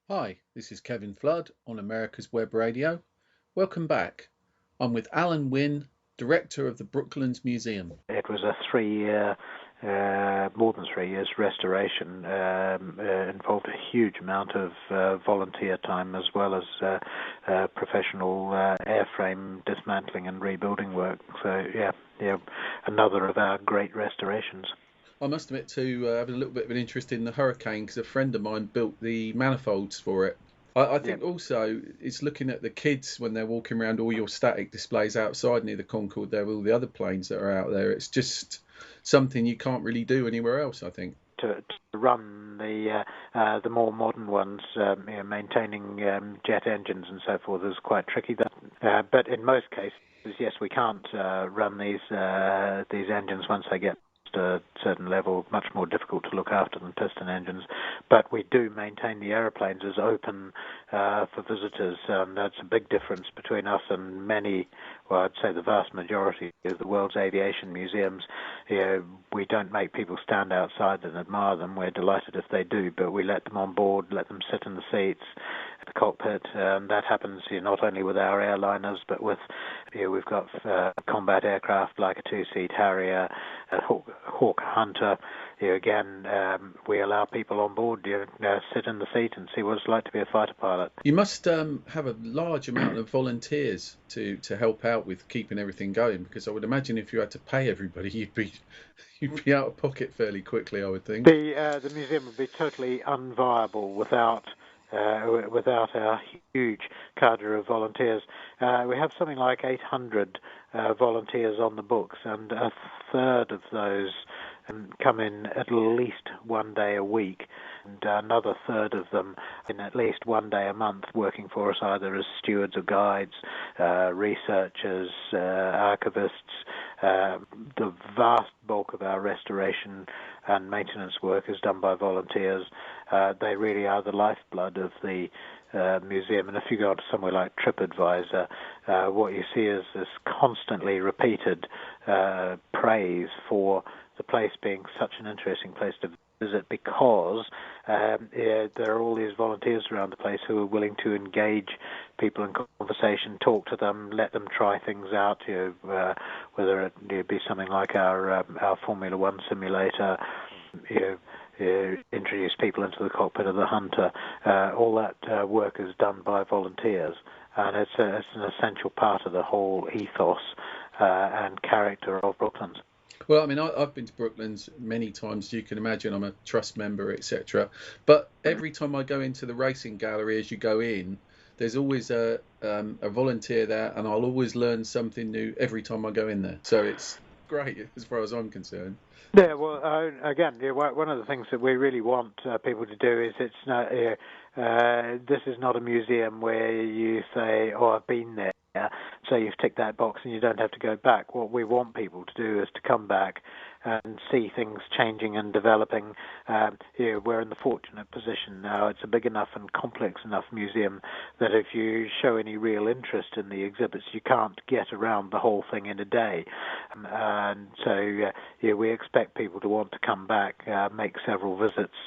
Hi, this is Kevin Flood on America's Web Radio. Welcome back. I'm with Allan Winn, Director of the Brooklands Museum. It was a 3-year, more than 3 years restoration. Involved a huge amount of volunteer time as well as professional airframe dismantling and rebuilding work. So yeah, another of our great restorations. I must admit to having a little bit of an interest in the Hurricane because a friend of mine built the manifolds for it. I Yeah. think also it's looking at the kids when they're walking around all your static displays outside near the Concorde there with all the other planes that are out there. It's just something you can't really do anywhere else, I think. To run the more modern ones, maintaining jet engines and so forth is quite tricky. But in most cases, yes, we can't run these engines once they get to a certain level. Much more difficult to look after than piston engines. But we do maintain the aeroplanes as open for visitors. That's a big difference between us and many. Well, I'd say the vast majority of the world's aviation museums. We don't make people stand outside and admire them. We're delighted if they do, but we let them on board, let them sit in the seats, the cockpit. That happens not only with our airliners, but with we've got combat aircraft like a two-seat Harrier, a Hawk Hunter. Again, we allow people on board sit in the seat and see what it's like to be a fighter pilot. You must have a large amount of volunteers to help out with keeping everything going, because I would imagine if you had to pay everybody, you'd be out of pocket fairly quickly, I would think. The museum would be totally unviable without our huge cadre of volunteers. We have something like 800 volunteers on the books, and a third of those come in at least one day a week, and another third of them in at least one day a month working for us, either as stewards or guides, researchers, archivists. The vast bulk of our restoration and maintenance work is done by volunteers. They really are the lifeblood of the museum. And if you go to somewhere like TripAdvisor, what you see is this constantly repeated praise for the place being such an interesting place to visit, because there are all these volunteers around the place who are willing to engage people in conversation, talk to them, let them try things out, whether it be something like our Formula One simulator, introduce people into the cockpit of the Hunter. All that work is done by volunteers, and it's an essential part of the whole ethos and character of Brooklands. Well, I mean, I've been to Brooklands many times. You can imagine I'm a trust member, etc. But every time I go into the racing gallery, as you go in, there's always a volunteer there, and I'll always learn something new every time I go in there. So it's great as far as I'm concerned. Yeah, well, again, one of the things that we really want people to do is it's not. This is not a museum where you say, "Oh, I've been there," so you've ticked that box and you don't have to go back. What we want people to do is to come back and see things changing and developing. We're in the fortunate position now. It's a big enough and complex enough museum that if you show any real interest in the exhibits, you can't get around the whole thing in a day. And so we expect people to want to come back, make several visits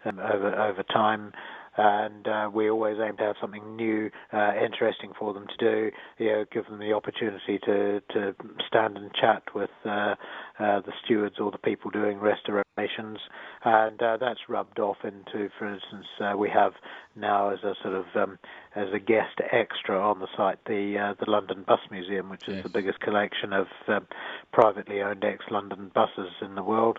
over time. And we always aim to have something new, interesting for them to do. Give them the opportunity to stand and chat with the stewards or the people doing restorations, and that's rubbed off into, for instance, we have now as a sort of as a guest extra on the site the London Bus Museum, which is the biggest collection of privately owned ex-London buses in the world.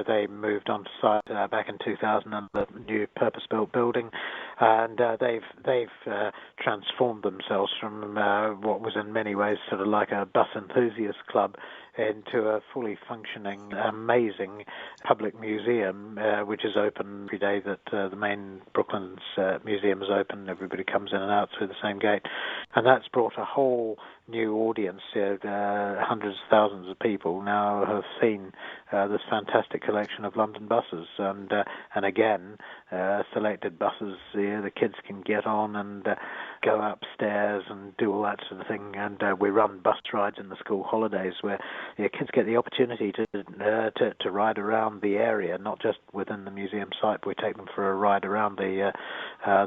They moved on to site back in 2000 in the new purpose-built building, and they've transformed themselves from what was in many ways sort of like a bus enthusiast club into a fully functioning, amazing public museum, which is open every day that the main Brooklands museum is open. Everybody comes in and out through the same gate, and that's brought a whole new audience. Hundreds of thousands of people now have seen this fantastic collection of London buses, and again, selected buses the kids can get on, and go upstairs and do all that sort of thing. And we run bus rides in the school holidays where kids get the opportunity to ride around the area, not just within the museum site. We take them for a ride around the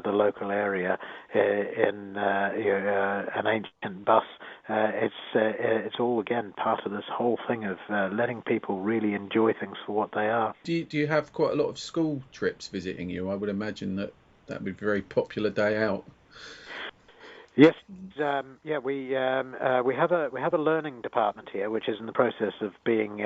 local area in an ancient bus. It's all again part of this whole thing of letting people really enjoy things for what they are. Do you have quite a lot of school trips visiting you? I would imagine that would be a very popular day out. Yes, we have a learning department here, which is in the process of being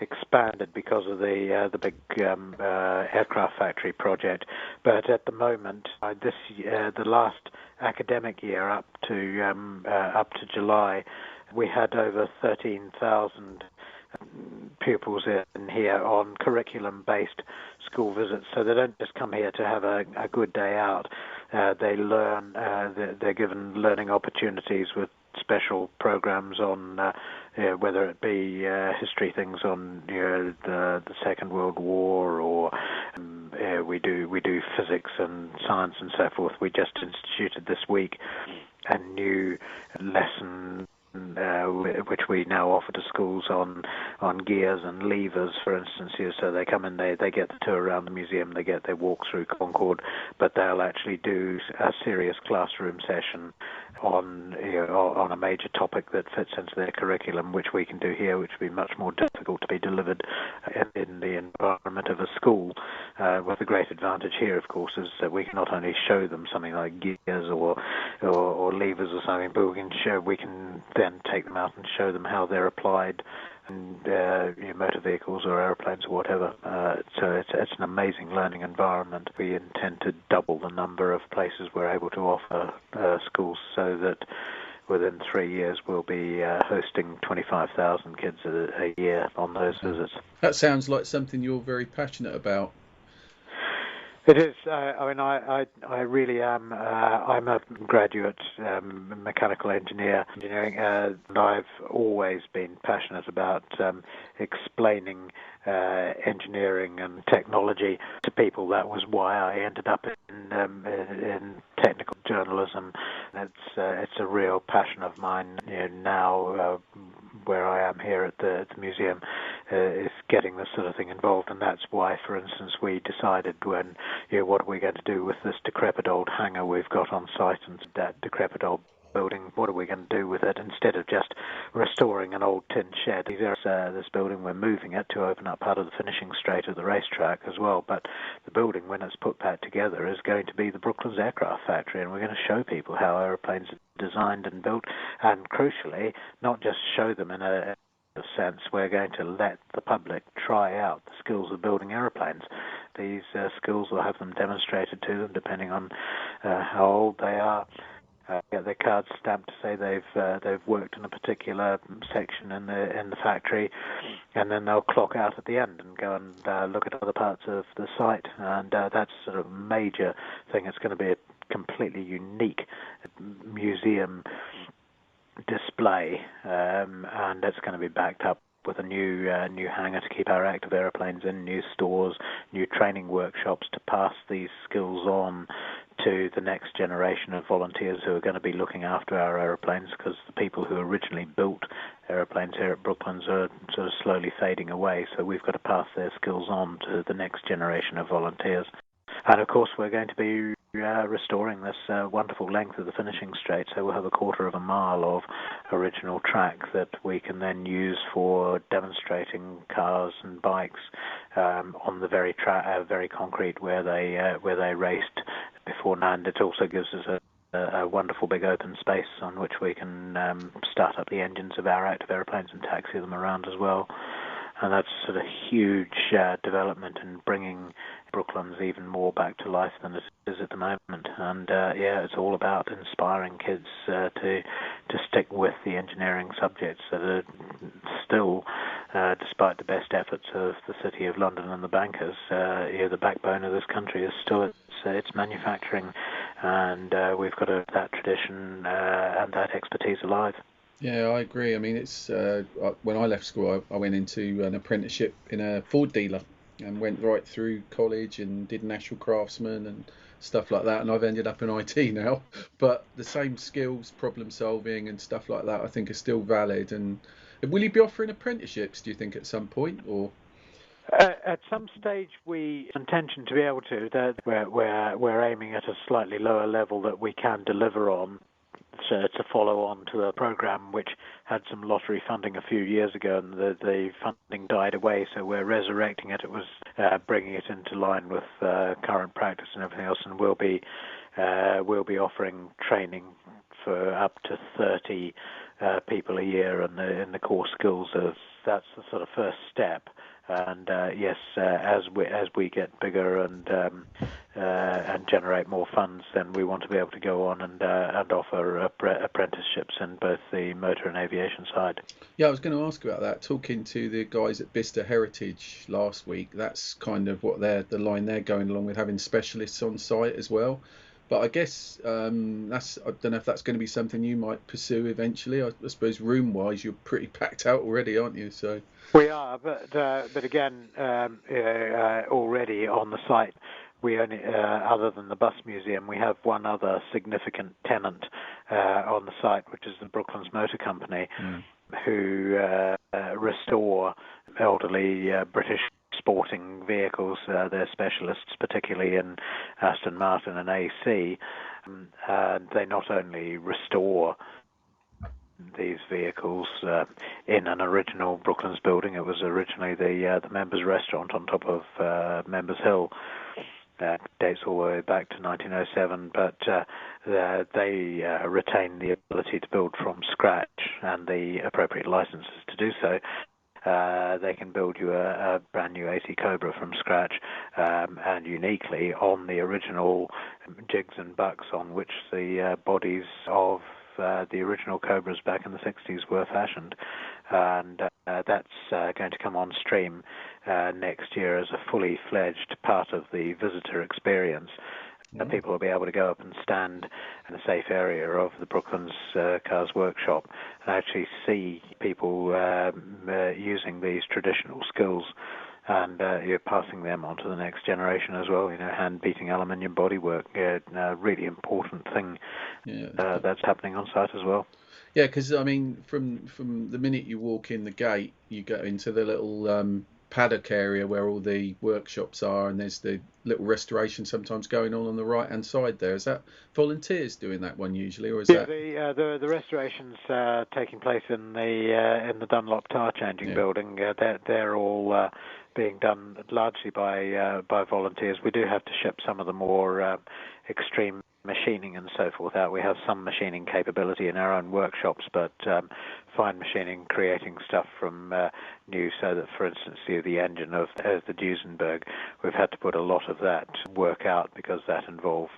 expanded because of the big aircraft factory project. But at the moment, the last academic year up to July, we had over 13,000 pupils in here on curriculum-based school visits. So they don't just come here to have a good day out. They learn. They're given learning opportunities with special programs on whether it be history things on the Second World War, or we do physics and science and so forth. We just instituted this week a new lesson which we now offer to schools on gears and levers, for instance. So they come in, they get the tour around the museum, they walk through Concord, but they'll actually do a serious classroom session on a major topic that fits into their curriculum, which we can do here, which would be much more difficult to be delivered in the environment of a school. With the great advantage here, of course, is that we can not only show them something like gears or levers or something, but we can then take them out and show them how they're applied in motor vehicles or aeroplanes or whatever. So it's an amazing learning environment. We intend to double the number of places we're able to offer schools, so that within 3 years we'll be hosting 25,000 kids a year on those visits. That sounds like something you're very passionate about. It is. I really am. I'm a graduate mechanical engineering, and I've always been passionate about explaining engineering and technology to people. That was why I ended up in technical journalism. It's a real passion of mine now. Where I am here at the museum is getting this sort of thing involved, and that's why, for instance, we decided when, what are we going to do with this decrepit old hangar we've got on site, and that decrepit old building, what are we going to do with it? Instead of just restoring an old tin shed, this building, we're moving it to open up part of the finishing straight of the racetrack as well. But the building, when it's put back together, is going to be the Brooklands aircraft factory, and we're going to show people how aeroplanes are designed and built, and crucially, not just show them in a sense, we're going to let the public try out the skills of building aeroplanes. These skills will have them demonstrated to them, depending on how old they are. Get their cards stamped to say they've worked in a particular section in the factory, and then they'll clock out at the end and go and look at other parts of the site. And that's sort of a major thing. It's going to be a completely unique museum display, and it's going to be backed up with a new hangar to keep our active aeroplanes in, new stores, new training workshops to pass these skills on to the next generation of volunteers who are going to be looking after our aeroplanes, because the people who originally built aeroplanes here at Brooklands are sort of slowly fading away, so we've got to pass their skills on to the next generation of volunteers. And of course we're going to be restoring this wonderful length of the finishing straight, so we'll have 1/4 mile of original track that we can then use for demonstrating cars and bikes on the very concrete where they raced beforehand. It also gives us a wonderful big open space on which we can start up the engines of our active aeroplanes and taxi them around as well. And that's sort of huge development in bringing Brooklands even more back to life than it is at the moment. And it's all about inspiring kids to stick with the engineering subjects that are still, despite the best efforts of the City of London and the bankers, the backbone of this country is still its manufacturing, and we've got that tradition and that expertise alive. Yeah, I agree. I mean, it's when I left school, I went into an apprenticeship in a Ford dealer, and went right through college and did National Craftsman and stuff like that, and I've ended up in IT now. But the same skills, problem solving and stuff like that, I think are still valid. And will you be offering apprenticeships, do you think, at some point, or? At some stage, we intention to be able to. That we're aiming at a slightly lower level that we can deliver on. So to follow on to a program which had some lottery funding a few years ago, and the funding died away. So we're resurrecting it. It was bringing it into line with current practice and everything else, and we'll be offering training for up to 30 people a year in the core skills. That's the sort of first step. And yes, as we get bigger and generate more funds, then we want to be able to go on and offer apprenticeships in both the motor and aviation side. Yeah, I was going to ask about that. Talking to the guys at Bicester Heritage last week, that's kind of what the line they're going along with, having specialists on site as well. But I guess I don't know if that's going to be something you might pursue eventually. I suppose room-wise, you're pretty packed out already, aren't you? So we are, but again, already on the site, we only, other than the bus museum, we have one other significant tenant on the site, which is the Brooklands Motor Company, who restore elderly British sporting vehicles. They're specialists, particularly in Aston Martin and AC. They not only restore these vehicles in an original Brooklands building. It was originally the Members Restaurant on top of Members Hill. Dates all the way back to 1907, but they retain the ability to build from scratch and the appropriate licenses to do so. They can build you a brand new 80 Cobra from scratch, and uniquely on the original jigs and bucks on which the bodies of the original Cobras back in the 60s were fashioned. And that's going to come on stream next year as a fully fledged part of the visitor experience. People will be able to go up and stand in a safe area of the Brooklands Cars Workshop and actually see people using these traditional skills, and you're passing them on to the next generation as well. Hand beating aluminium bodywork, a really important thing that's happening on site as well. Yeah, because I mean, from the minute you walk in the gate, you go into the little paddock area where all the workshops are, and there's the little restoration sometimes going on the right hand side there. Is that volunteers doing that one usually, or is that? The restorations taking place in the Dunlop tire changing building. They're all being done largely by volunteers. We do have to ship some of the more extreme machining and so forth out. We have some machining capability in our own workshops, but fine machining, creating stuff from new, so that, for instance, the engine of the Duesenberg, we've had to put a lot of that work out because that involved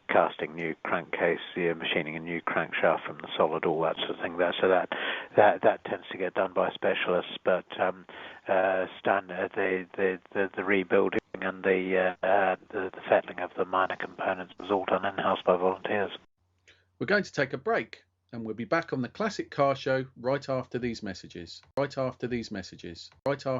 casting new crankcase, machining a new crankshaft from the solid, all that sort of thing. That tends to get done by specialists, but standard the rebuilding and the fettling of the minor components was all done in-house by volunteers. We're going to take a break, and we'll be back on the Classic Car Show right after these messages.